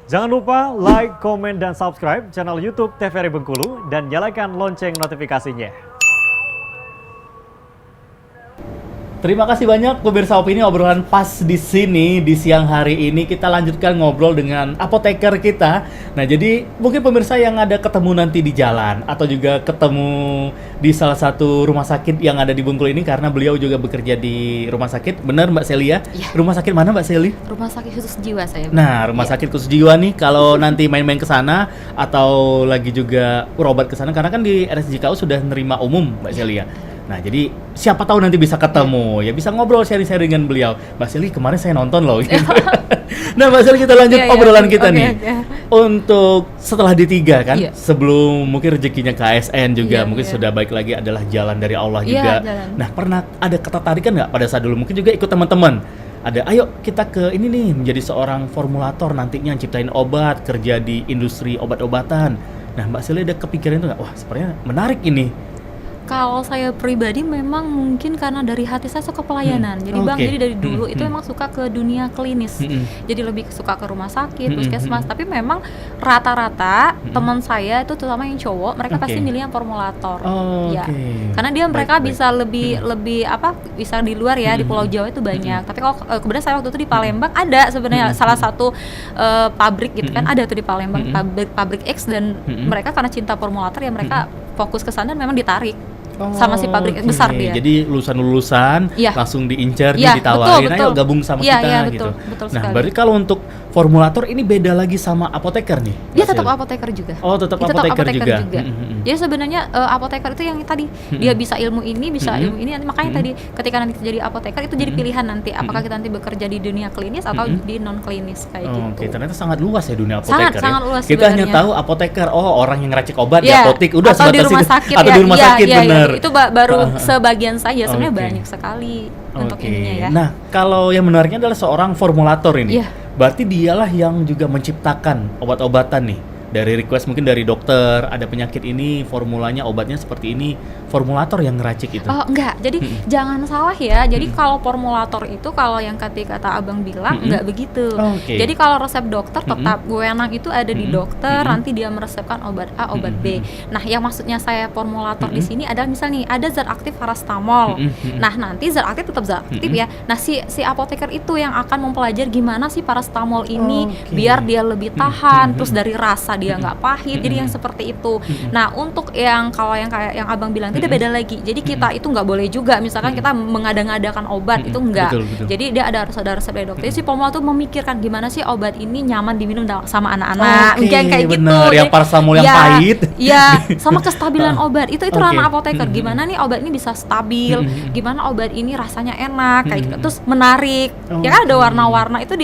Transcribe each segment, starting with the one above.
Jangan lupa like, komen, dan subscribe channel YouTube TVRI Bengkulu dan nyalakan lonceng notifikasinya. Terima kasih banyak pemirsa Opini, obrolan pas di sini di siang hari ini kita lanjutkan ngobrol dengan apoteker kita. Nah, jadi mungkin pemirsa yang ada ketemu nanti di jalan atau juga ketemu di salah satu rumah sakit yang ada di Bengkulu ini karena beliau juga bekerja di rumah sakit. Benar Mbak Celia? Iya. Rumah sakit mana Mbak Celia? Rumah sakit khusus jiwa saya. Nah, rumah sakit khusus jiwa nih kalau nanti main-main ke sana atau lagi juga berobat ke sana karena kan di RSJKU sudah nerima umum Mbak Celia. Nah, jadi siapa tahu nanti bisa ketemu, ya bisa ngobrol sharing-sharing dengan beliau. Mbak Seli, kemarin saya nonton loh. Gitu. Nah, Mbak Seli, kita lanjut obrolan kita nih. Untuk setelah D3 kan, sebelum mungkin rezekinya ke ASN juga, mungkin sudah baik lagi adalah jalan dari Allah juga. Jalan. Nah, pernah ada ketertarikan nggak pada saat dulu? Mungkin juga ikut teman-teman. Ada, ayo kita ke ini nih, menjadi seorang formulator nantinya, ciptain obat, kerja di industri obat-obatan. Nah, Mbak Seli ada kepikiran itu nggak? Wah, sepertinya menarik ini. Kalau saya pribadi memang mungkin karena dari hati saya suka pelayanan. Jadi Bang, jadi dari dulu itu memang suka ke dunia klinis. Jadi lebih suka ke rumah sakit, puskesmas. Tapi memang rata-rata teman saya itu terutama yang cowok, mereka pasti milih yang formulator. Ya. Karena mereka bisa lebih bisa di luar ya, di Pulau Jawa itu banyak. Tapi kalau kemudian saya waktu itu di Palembang ada sebenarnya salah satu pabrik gitu kan, ada tuh di Palembang pabrik X, dan mereka karena cinta formulator ya mereka fokus ke sana dan memang ditarik. Sama si pabrik besar dia. Jadi lulusan-lulusan langsung diincar, ditawarin, ayo gabung sama kita gitu. Betul nah, sekali. berarti kalau untuk formulator ini beda lagi sama apoteker nih? Dia tetap apoteker juga. Oh, tetap apoteker juga. Jadi sebenarnya apoteker itu yang tadi dia bisa ilmu ini, bisa ilmu ini. Makanya tadi ketika nanti jadi apoteker itu jadi pilihan nanti apakah kita nanti bekerja di dunia klinis atau di non klinis kayak gitu. Oke, ternyata sangat luas ya dunia apoteker. Sangat luas. Kita hanya tahu apoteker, orang yang ngeracik obat di apotik, udah atau di rumah sakit atau di rumah sakit bener. Itu baru sebagian saja, sebenarnya banyak sekali untuk ininya ya. Nah, kalau yang menariknya adalah seorang formulator ini. Berarti dialah yang juga menciptakan obat-obatan nih. Dari request mungkin dari dokter, ada penyakit ini, formulanya obatnya seperti ini, formulator yang ngeracik itu. Oh, enggak. Jadi jangan salah ya. Jadi kalau formulator itu kalau yang kata Abang bilang enggak begitu. Jadi kalau resep dokter tetap wewenang itu ada di dokter, nanti dia meresepkan obat A, obat B. Nah, yang maksudnya saya formulator di sini adalah misalnya nih ada zat aktif paracetamol. Nah, nanti zat aktif tetap zat aktif ya. Nah, si apoteker itu yang akan mempelajari gimana sih paracetamol ini biar dia lebih tahan, terus dari rasa dia nggak pahit, jadi yang seperti itu. Nah, untuk yang kalau yang kayak yang Abang bilang itu beda lagi. Jadi kita itu nggak boleh juga misalkan kita mengada-ngadakan obat, itu enggak. Betul. Jadi dia ada resep dari dokter. Si formulator tuh memikirkan gimana sih obat ini nyaman diminum sama anak-anak, kayak gitu. Yang paracetamol yang pahit. Iya, sama kestabilan obat. Itu ranah apoteker. Gimana nih obat ini bisa stabil, gimana obat ini rasanya enak, kayak gitu. Terus menarik. Ya kan ada warna-warna itu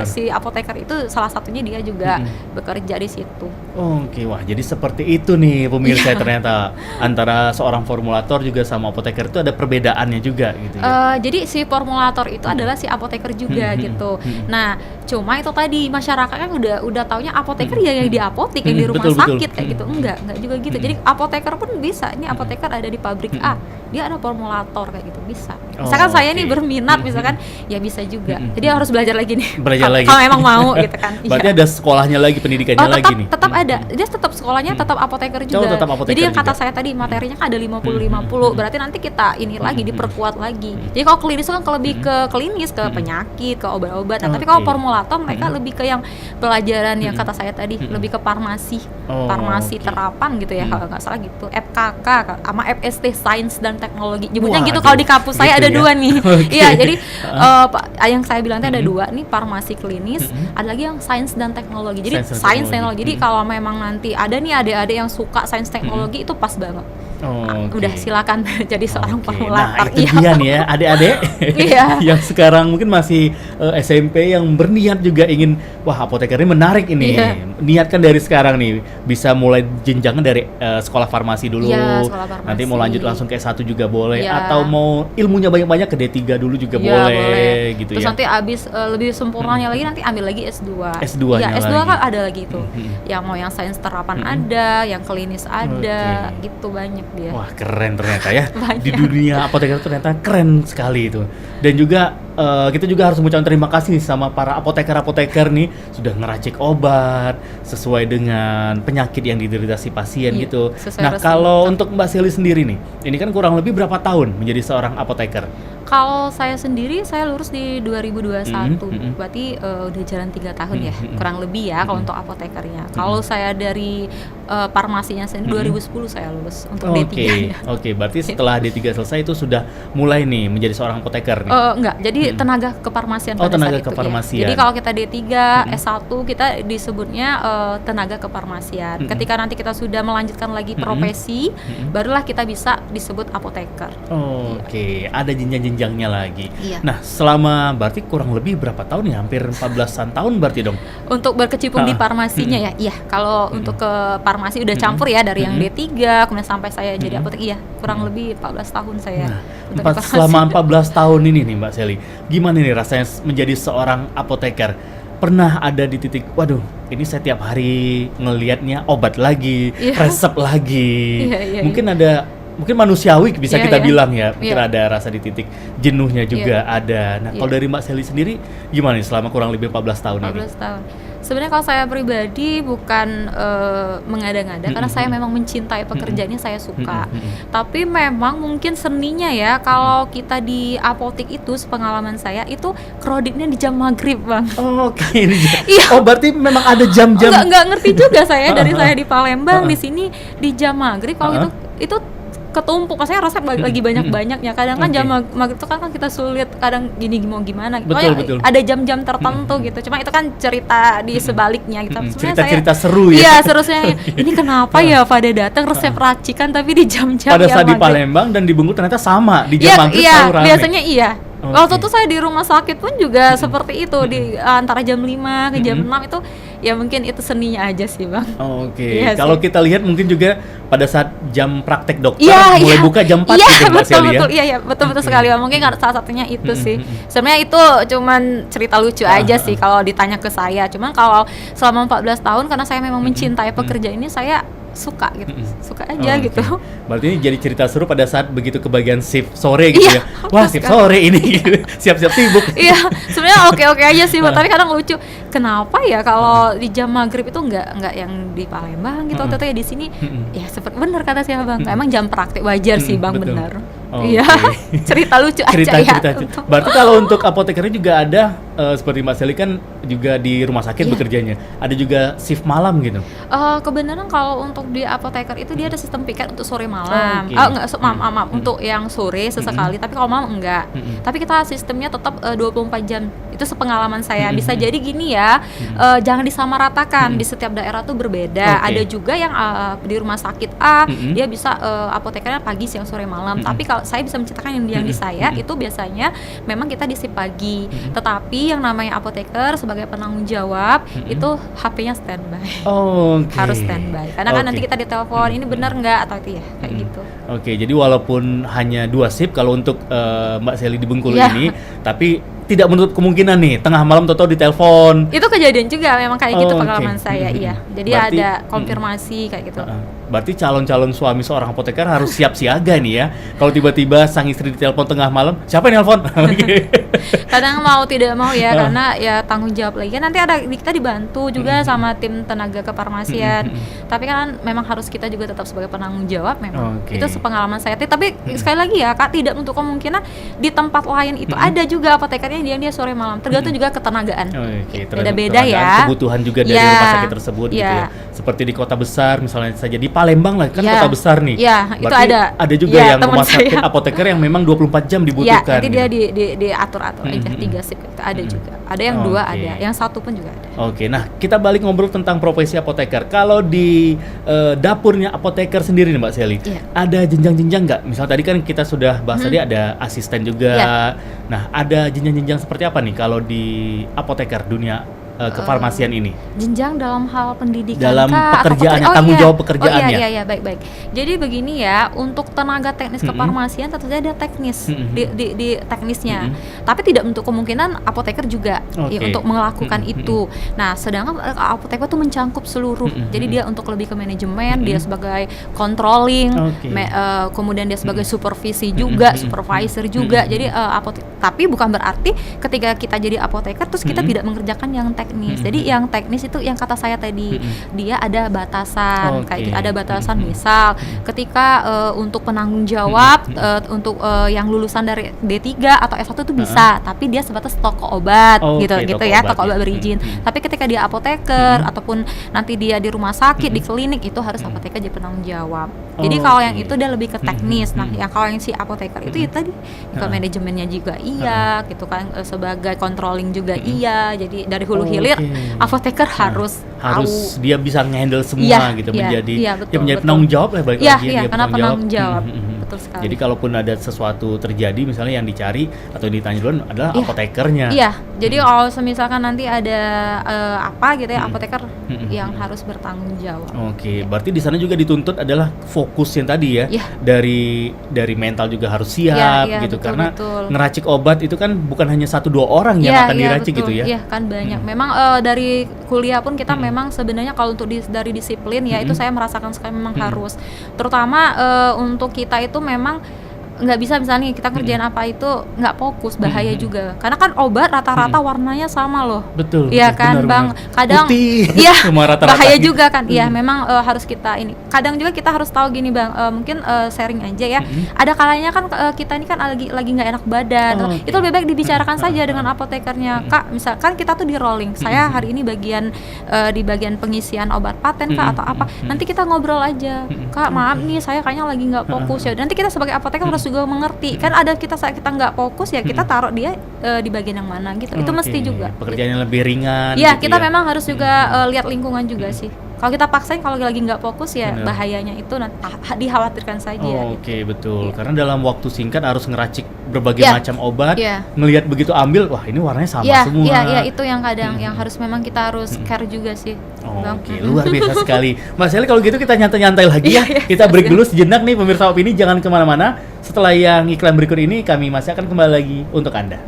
si apoteker itu salah satunya dia juga bekerja di situ. Wah, jadi seperti itu nih pemirsa ternyata antara seorang formulator juga sama apoteker itu ada perbedaannya juga gitu ya. Jadi si formulator itu adalah si apoteker juga gitu. Nah, cuma itu tadi masyarakat kan udah taunya apoteker ya yang di apotik, yang di rumah sakit kayak gitu. Enggak juga gitu. Jadi apoteker pun bisa. Ini apoteker ada di pabrik A, dia ada formulator kayak gitu, bisa. Misalkan saya nih berminat misalkan, ya bisa juga. Jadi harus belajar lagi nih. Kalau emang mau gitu kan. Berarti ada sekolahnya lagi, pendidikannya lagi nih. Tetap ada. Dia tetap sekolahnya tetap apoteker juga. Jadi yang kata saya tadi materinya kan ada 50-50. Berarti nanti kita ini lagi diperkuat lagi. Jadi kalau klinis kan lebih ke klinis, ke penyakit, ke obat-obatan. Tapi kalau formulator mereka lebih ke yang pelajaran yang kata saya tadi, lebih ke farmasi. Farmasi terapan gitu ya kalau nggak salah gitu. FKK sama FST Sains dan Teknologi. Nyebutnya gitu kalau di kampus saya ada dua nih. Iya, jadi yang saya bilang tadi ada dua nih, farmasi klinis, ada lagi yang sains dan teknologi. Jadi sains teknologi. Jadi kalau memang nanti ada nih adik-adik yang suka sains teknologi itu pas banget. Udah silakan jadi seorang formulator. Nah, itu dia nih ya adik-adik yang sekarang mungkin masih SMP yang berniat juga ingin, wah apoteker ini menarik ini. Niatkan dari sekarang nih, bisa mulai jenjangnya dari sekolah farmasi dulu. Sekolah farmasi. Nanti mau lanjut langsung ke S1 juga boleh, atau mau ilmunya banyak-banyak ke D3 dulu juga boleh gitu. Terus nanti abis lebih sempurnanya lagi nanti ambil lagi S2. S2-nya S2 lagi. kan ada lagi itu. Yang mau yang sains terapan ada, yang klinis ada, gitu banyak dia. Wah, keren ternyata ya. Di dunia apoteker ternyata keren sekali itu. Dan juga kita juga harus mengucapkan terima kasih sama para apoteker-apoteker nih sudah ngeracik obat sesuai dengan penyakit yang diderita si pasien Iya, gitu. sesuai Nah, resep kalau dokter. untuk Mbak Sally sendiri nih, ini kan kurang lebih berapa tahun menjadi seorang apoteker? Kalau saya sendiri, saya lulus di 2021, berarti udah jalan 3 tahun ya, kurang lebih ya kalau untuk apotekernya. Kalau saya dari farmasinya sendiri 2010 saya lulus untuk D3-nya. Oke, berarti setelah D3 selesai itu sudah mulai nih menjadi seorang apoteker nih? Enggak, jadi tenaga kefarmasian Oh, pada tenaga saat itu. kefarmasian. Ya. Jadi kalau kita D3, S1 kita disebutnya tenaga kefarmasian. Ketika nanti kita sudah melanjutkan lagi profesi, barulah kita bisa disebut apoteker. Oke, ada jenjang-jenjangnya lagi. Iya. Nah, selama berarti kurang lebih berapa tahun ya? Hampir 14-an tahun berarti dong? Untuk berkecimpung di farmasinya ya, iya. Kalau untuk ke farmasi udah campur ya dari yang D3 kemudian sampai saya jadi apoteker, iya kurang lebih 14 tahun saya. Nah, untuk di farmasi. selama 14 tahun ini nih Mbak Sally, gimana nih rasanya menjadi seorang apoteker? Pernah ada di titik, waduh, ini saya tiap hari ngelihatnya obat lagi, Iya. resep lagi. Iya. Mungkin manusiawi bisa Iya, kita iya. bilang ya. Mungkin Iya. ada rasa di titik jenuhnya juga ada. Nah, kalau Iya. dari Mbak Sally sendiri gimana nih selama kurang lebih 14 tahun ini? 14 tahun. Sebenarnya kalau saya pribadi bukan mengada-ngada karena saya memang mencintai pekerjaannya, saya suka. Tapi memang mungkin seninya ya kalau kita di apotek itu sepengalaman saya itu kreditnya di jam maghrib, Bang. Oke, ini Iya. oh berarti memang ada jam-jam. Nggak ngerti juga saya dari saya di Palembang di sini di jam maghrib kalau itu ketumpuk, maksudnya resep lagi banyak-banyaknya. Kadang kan jam maghrib itu kan kita sulit, kadang gini mau gimana. Pokoknya Betul. ada jam-jam tertentu gitu. Cuma itu kan cerita di sebaliknya gitu. Sebenarnya Cerita-cerita saya, seru ya. Iya, serusnya ini kenapa ya pada datang resep racikan tapi di jam-jam Pada yang saat di maghrib. Palembang dan di Bengkulu ternyata sama di jam Iya, maghrib iya, selalu rame. biasanya iya. Oke. Waktu itu saya di rumah sakit pun juga seperti itu di antara jam 5 ke jam 6 itu ya mungkin itu seninya aja sih, Bang. Oke, Iya kalau sih. kita lihat mungkin juga pada saat jam praktek dokter Iya, mulai iya. buka jam 4 Iya, gitu Mbak betul, Sally ya. betul. Iya, betul sekali. Mungkin salah satunya itu sih. Sebenarnya itu cuman cerita lucu aja sih kalau ditanya ke saya. Cuman kalau selama 14 tahun karena saya memang mencintai pekerjaan ini, saya suka gitu. Suka aja Oke. gitu. Berarti ini jadi cerita seru pada saat begitu ke bagian shift sore gitu Iya, ya. Wah, shift sekali. sore ini gitu. Siap-siap sibuk. Iya, sebenarnya oke-oke aja sih, tapi kadang lucu. Kenapa ya kalau di jam maghrib itu nggak yang di Palembang gitu, waktu itu ya di sini ya seperti benar kata si Abang. Emang jam praktek wajar sih, Bang, betul. benar. Oke. Iya, cerita lucu aja ya. Cerita. Berarti kalau untuk apotekernya juga ada seperti Mbak Sally kan juga di rumah sakit Iya. bekerjanya. Ada juga shift malam gitu. Kebenaran kalau untuk di apoteker itu dia ada sistem piket untuk sore malam. Oke. Enggak, maaf, untuk yang sore sesekali, tapi kalau malam enggak. Tapi kita sistemnya tetap 24 jam. Itu sepengalaman saya. Bisa jadi gini ya, jangan disamaratakan. Di setiap daerah tuh berbeda. Oke. Ada juga yang di rumah sakit A, dia bisa apotekernya pagi, siang, sore, malam. Tapi kalau saya bisa menceritakan yang di saya itu biasanya memang kita di shift pagi. Tetapi yang namanya apoteker sebagai penanggung jawab itu HP-nya standby. Oke. Harus standby karena kan Oke. nanti kita ditelepon ini benar nggak atau itu ya kayak gitu. Oke, jadi walaupun hanya 2 shift kalau untuk Mbak Sally di Bengkulu Iya. ini, tapi tidak menutup kemungkinan nih tengah malam toto ditelepon. Itu kejadian juga memang kayak gitu Oke. pengalaman saya, iya. Jadi Berarti- ada konfirmasi kayak gitu. Berarti calon-calon suami seorang apoteker harus siap siaga nih ya. Kalau tiba-tiba sang istri ditelepon tengah malam, siapa yang nelpon? Oke. Kadang mau tidak mau ya karena ya tanggung jawab lagi. Nanti ada kita dibantu juga sama tim tenaga kefarmasian. Tapi kan memang harus kita juga tetap sebagai penanggung jawab memang. Oke. Itu sepengalaman saya. Tapi sekali lagi ya Kak, tidak untuk kemungkinan di tempat lain itu ada juga apotekernya dia sore malam. Tergantung juga ketenagaan. Oke, Beda-beda tergantung ya. kebutuhan juga dari Iya. rumah sakit tersebut gitu Iya. ya. Seperti di kota besar misalnya saja di Palembang lah kan Iya. kota besar nih. Iya, itu Berarti ada. ada juga Iya, yang teman rumah sakit saya. apoteker yang memang 24 jam Ya, dibutuhkan. nanti dia gitu. diatur-atur aja 3 shift itu ada juga. Ada yang 2 Oke. ada, yang 1 pun juga ada. Oke, nah kita balik ngobrol tentang profesi apoteker. Kalau di dapurnya apoteker sendiri nih Mbak Sally, Iya. ada jenjang-jenjang nggak? Misal tadi kan kita sudah bahas tadi ada asisten juga. Iya. Nah, ada jenjang-jenjang seperti apa nih kalau di apoteker dunia kefarmasian ini? Jenjang dalam hal pendidikan Dalam kah? pekerjaannya, Apa tanggung iya. jawab pekerjaannya. Iya, baik. Jadi begini ya, untuk tenaga teknis kefarmasian tentu saja ada teknis di teknisnya. Tapi tidak untuk kemungkinan apoteker juga ya, untuk melakukan itu. Nah, sedangkan apoteker itu mencangkup seluruh. Jadi dia untuk lebih ke manajemen, dia sebagai controlling, kemudian dia sebagai supervisi juga, supervisor juga. Jadi tapi bukan berarti ketika kita jadi apoteker terus kita tidak mengerjakan yang teknis. Jadi yang teknis itu yang kata saya tadi, dia ada batasan, kayak ada batasan. Misal ketika untuk penanggung jawab untuk yang lulusan dari D3 atau S1 itu bisa, tapi dia sebatas toko obat gitu ya, toko obat berizin. Tapi ketika dia apoteker ataupun nanti dia di rumah sakit, di klinik, itu harus apoteker jadi penanggung jawab. Jadi kalau yang itu dia lebih ke teknis. Nah, yang kalau yang si apoteker itu ya tadi ke manajemennya juga iya gitu kan, sebagai controlling juga iya. Jadi dari hulu hilir apoteker harus dia bisa nge-handle semua gitu, menjadi penanggung jawab lah, balik lagi dia penanggung jawab. Betul sekali. Jadi kalaupun ada sesuatu terjadi, misalnya yang dicari atau yang ditanya duluan adalah apotekernya. Iya. Jadi kalau misalkan nanti ada apa gitu ya, apoteker yang harus bertanggung jawab. Oke, berarti di sana juga dituntut adalah fokus yang tadi ya. Dari mental juga harus siap gitu, betul, karena ngeracik obat itu kan bukan hanya 1-2 orang yang akan diracik gitu ya. Iya, kan banyak. Memang dari kuliah pun kita memang sebenarnya kalau untuk dari disiplin ya itu saya merasakan sekali memang harus. Terutama untuk kita itu memang nggak bisa misalnya kita kerjaan apa itu nggak fokus, bahaya juga karena kan obat rata-rata warnanya sama loh. Betul. Iya kan Bang, kadang iya bahaya juga kan. Iya memang harus kita ini kadang juga kita harus tahu gini Bang, mungkin sharing aja ya. Ada kalanya kan kita ini kan lagi nggak enak badan, itu lebih baik dibicarakan saja dengan apotekernya. Kak, misalkan kita tuh di rolling, saya hari ini di bagian pengisian obat paten Kak atau apa, nanti kita ngobrol aja. Kak maaf nih saya kayaknya lagi nggak fokus ya, nanti kita sebagai apoteker harus juga mengerti kan, ada saat kita nggak fokus ya kita taruh dia di bagian yang mana gitu. Itu mesti juga pekerjaan yang lebih ringan ya gitu kita memang harus juga lihat lingkungan juga sih. Kalau kita paksain kalau lagi nggak fokus ya bahayanya itu dikhawatirkan saja. Oke, betul. Karena dalam waktu singkat harus ngeracik berbagai macam obat, ngelihat begitu ambil, wah ini warnanya sama semua. Iya, itu yang kadang yang harus memang kita harus care juga sih. Oke, luar biasa sekali. Mas Eli, kalau gitu kita nyantai-nyantai lagi ya. Kita break dulu sejenak nih pemirsa Opini, jangan kemana-mana. Setelah yang iklan berikut ini kami masih akan kembali lagi untuk Anda.